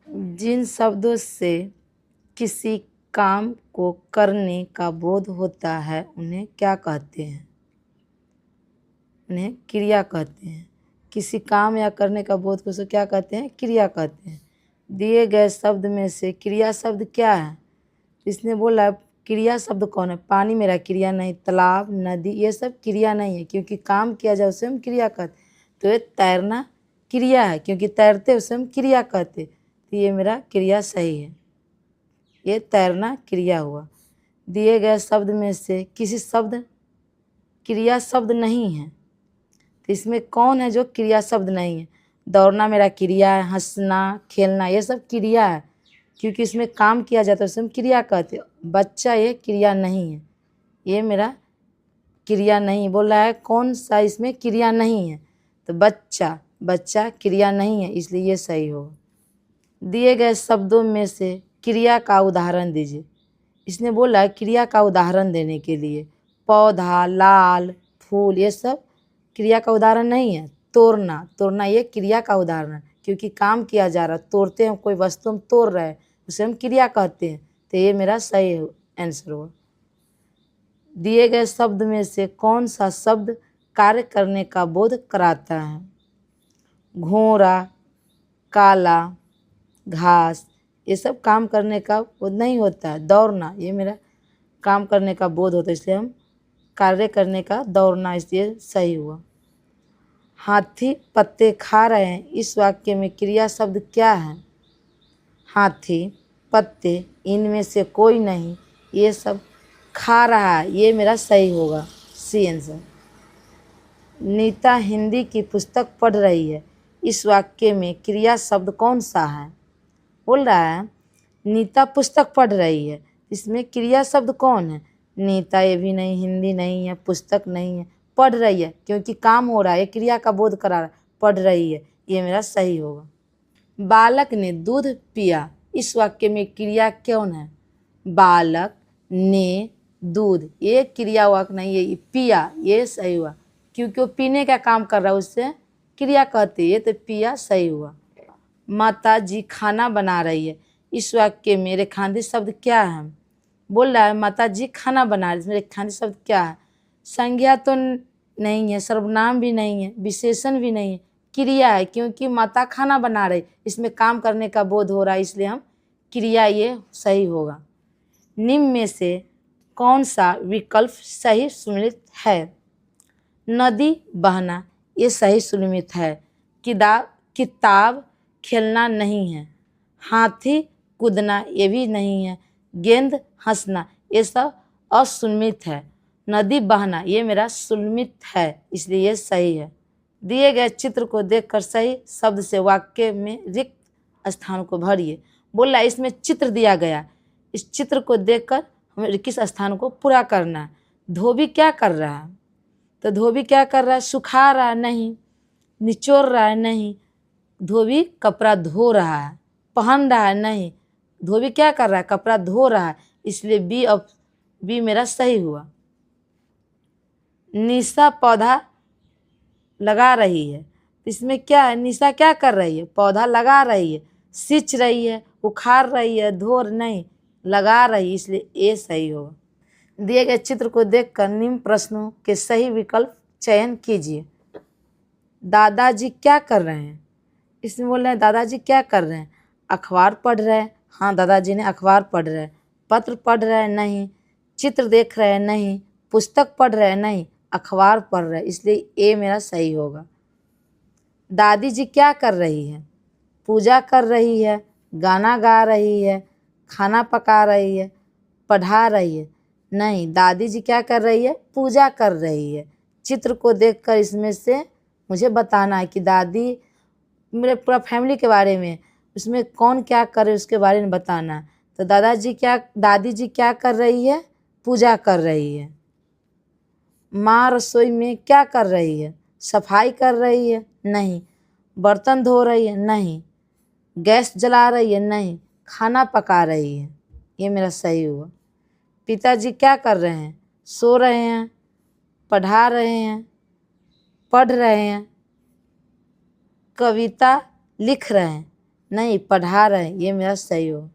जिन शब्दों से किसी काम को करने का बोध होता है उन्हें क्या कहते हैं? उन्हें क्रिया कहते हैं। किसी काम या करने का बोध को उसे क्या कहते हैं? क्रिया कहते हैं। दिए गए शब्द में से क्रिया शब्द क्या है? इसने बोला क्रिया शब्द कौन है? पानी मेरा क्रिया नहीं, तालाब, नदी, ये सब क्रिया नहीं है, क्योंकि काम किया जाए उसे हम क्रिया कहते। तो ये तैरना क्रिया है, क्योंकि तैरते उसे हम क्रिया कहते। तो ये मेरा क्रिया सही है, ये तैरना क्रिया हुआ। दिए गए शब्द में से किसी शब्द क्रिया शब्द नहीं है, तो इसमें कौन है जो क्रिया शब्द नहीं है? दौड़ना मेरा क्रिया है, हंसना, खेलना, ये सब क्रिया है, क्योंकि इसमें काम किया जाता है उसे हम क्रिया कहते। बच्चा ये क्रिया नहीं है, ये मेरा क्रिया नहीं बोल रहा है। कौन सा इसमें क्रिया नहीं है? तो बच्चा, बच्चा क्रिया नहीं है, इसलिए ये सही होगा। दिए गए शब्दों में से क्रिया का उदाहरण दीजिए। इसने बोला है क्रिया का उदाहरण देने के लिए। पौधा, लाल, फूल, ये सब क्रिया का उदाहरण नहीं है। तोड़ना, तोड़ना ये क्रिया का उदाहरण है, क्योंकि काम किया जा रहा है, तोड़ते हैं, कोई वस्तु हम तोड़ रहे हैं उसे हम क्रिया कहते हैं। तो ये मेरा सही आंसर हुआ। दिए गए शब्द में से कौन सा शब्द कार्य करने का बोध कराता है? घोड़ा, काला, घास, ये सब काम करने का बोध नहीं होता है। दौड़ना, ये मेरा काम करने का बोध होता है, इसलिए हम कार्य करने का दौड़ना, इसलिए सही हुआ। हाथी पत्ते खा रहे हैं, इस वाक्य में क्रिया शब्द क्या है? हाथी, पत्ते, इनमें से कोई नहीं, ये सब खा रहा है, ये मेरा सही होगा, सी आंसर। नीता हिंदी की पुस्तक पढ़ रही है, इस वाक्य में क्रिया शब्द कौन सा है? बोल रहा है नीता पुस्तक पढ़ रही है, इसमें क्रिया शब्द कौन है? नीता ये भी नहीं, हिंदी नहीं है, पुस्तक नहीं है, पढ़ रही है, क्योंकि काम हो रहा है, ये क्रिया का बोध करा रहा है, पढ़ रही है, ये मेरा सही होगा। बालक ने दूध पिया, इस वाक्य में क्रिया कौन है? बालक ने दूध, ये क्रिया वाक्य नहीं है, पिया, ये सही हुआ, क्योंकि वो पीने का काम कर रहा है, उससे क्रिया कहते हैं, तो पिया सही हुआ। माता जी खाना बना रही है, इस वाक्य में रेखांकित शब्द क्या है? बोल रहा है माता जी खाना बना रही है, इसमें रेखांकित शब्द क्या है? संज्ञा तो नहीं है, सर्वनाम भी नहीं है, विशेषण भी नहीं है, क्रिया है, क्योंकि माता खाना बना रही, इसमें काम करने का बोध हो रहा है, इसलिए हम क्रिया, ये सही होगा। निम्न में से कौन सा विकल्प सही सुमिलित है? नदी बहना, ये सही सुमिलित है। किताब खेलना नहीं है। हाथी कूदना, ये भी नहीं है। गेंद हंसना, ये सब असुमित है। नदी बहना, ये मेरा सुमिलित है, इसलिए ये सही है। दिए गए चित्र को देखकर सही शब्द से वाक्य में रिक्त स्थान को भरिए। बोल रहा है इसमें चित्र दिया गया, इस चित्र को देखकर हमें किस स्थान को पूरा करना है। धोबी क्या कर रहा है? तो धोबी क्या कर रहा है? सुखा रहा है? नहीं। निचोड़ रहा है? नहीं। धोबी कपड़ा धो रहा है। पहन रहा है? नहीं। धोबी क्या कर रहा है? कपड़ा धो रहा है, इसलिए बी मेरा सही हुआ। निशा पौधा लगा रही है, इसमें क्या है? निशा क्या कर रही है? पौधा लगा रही है, सींच रही है, उखाड़ रही है, धो नहीं, लगा रही, इसलिए ए सही होगा। दिए गए चित्र को देखकर निम्न प्रश्नों के सही विकल्प चयन कीजिए। दादाजी क्या कर रहे हैं? इसमें बोल रहे हैं दादाजी क्या कर रहे हैं? अखबार पढ़ रहे हैं, हाँ दादाजी ने अखबार पढ़ रहे हैं। पत्र पढ़ रहे हैं? नहीं। चित्र देख रहे हैं? नहीं। पुस्तक पढ़ रहे हैं? नहीं। अखबार पढ़ रहे हैं, इसलिए ए मेरा सही होगा। दादी जी क्या कर रही है? पूजा कर रही है, गाना गा रही है, खाना पका रही है, पढ़ा रही है? नहीं। दादी जी क्या कर रही है? पूजा कर रही है। चित्र को देखकर इसमें से मुझे बताना है कि दादी, मेरे पूरा फैमिली के बारे में, उसमें कौन क्या करे उसके बारे में बताना है। तो दादी जी क्या कर रही है? पूजा कर रही है। माँ रसोई में क्या कर रही है? सफाई कर रही है? नहीं। बर्तन धो रही है? नहीं। गैस जला रही है? नहीं। खाना पका रही है, ये मेरा सही हुआ। पिताजी क्या कर रहे हैं? सो रहे हैं, पढ़ा रहे हैं, पढ़ रहे हैं, कविता लिख रहे हैं? नहीं, पढ़ा रहे, ये मेरा सही हो।